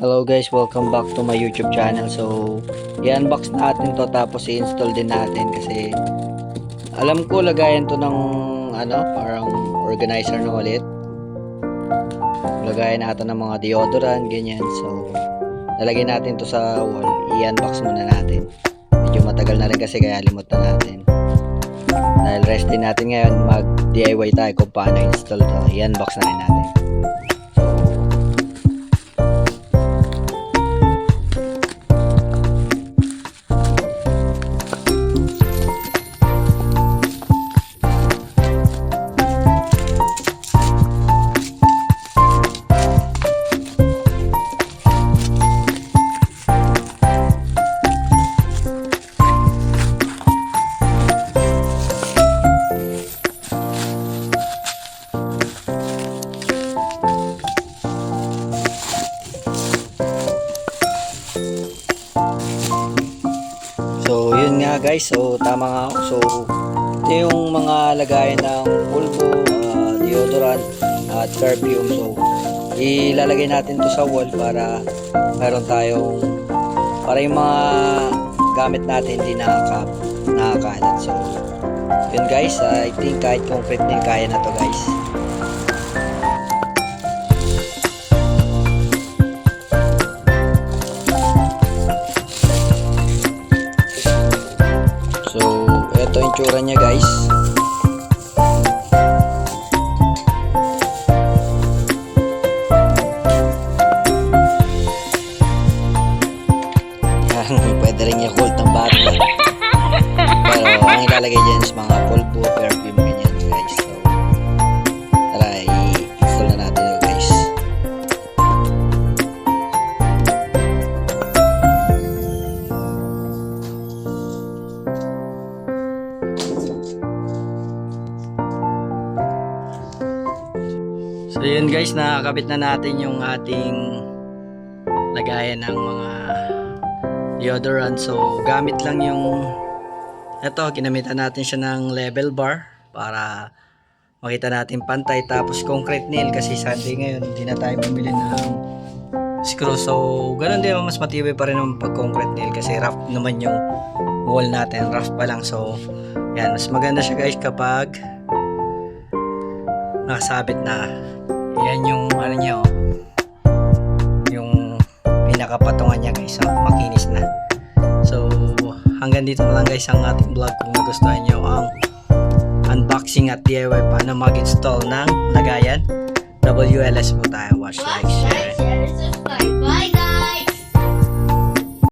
Hello guys, welcome back to my YouTube channel. So, i-unbox natin to tapos i-install din natin kasi alam ko lagayan to ng parang organizer na ulit. Lagayan natin ng mga deodorant, ganyan. So, lalagyan natin to sa wall. I-unbox muna natin. Medyo matagal na rin kasi kaya limot na natin. Dahil rest din natin ngayon, mag-DIY tayo kung paano install to. I-unbox na rin natin. So, yun nga guys. So, tama nga ako. So, ito yung mga lagayan ng pulbo, deodorant, at perfume. So, ilalagay natin to sa wall para meron tayong para yung mga gamit natin hindi nakakalat. So, yun guys. I think kahit concrete din kaya na to guys. So, ito yung tsura niya guys. Yan, pwede rin i-hold ng bata. Pero ang ilalagay dyan is mga pulbo, perfume, ganyan guys. So, tara, i-install na natin yun guys. So yun guys, nakakabit na natin yung ating lagayan ng mga deodorant. So gamit lang yung ginamitan natin siya ng level bar para makita natin pantay, tapos concrete nail kasi Sunday ngayon hindi na tayo bumili ng screw. So ganun din, mas matibay pa rin ang pag concrete nail kasi rough naman yung wall natin, rough pa lang. So yan, mas maganda siya guys kapag nakasabit na. Yan yung niya, yung pinakapatungan niya guys. So, makinis na. So hanggang dito na lang guys ang ating vlog. Kung nagustuhan nyo ang unboxing at DIY paano mag-install ng lagayan, WLS po tayo. Watch, like, share.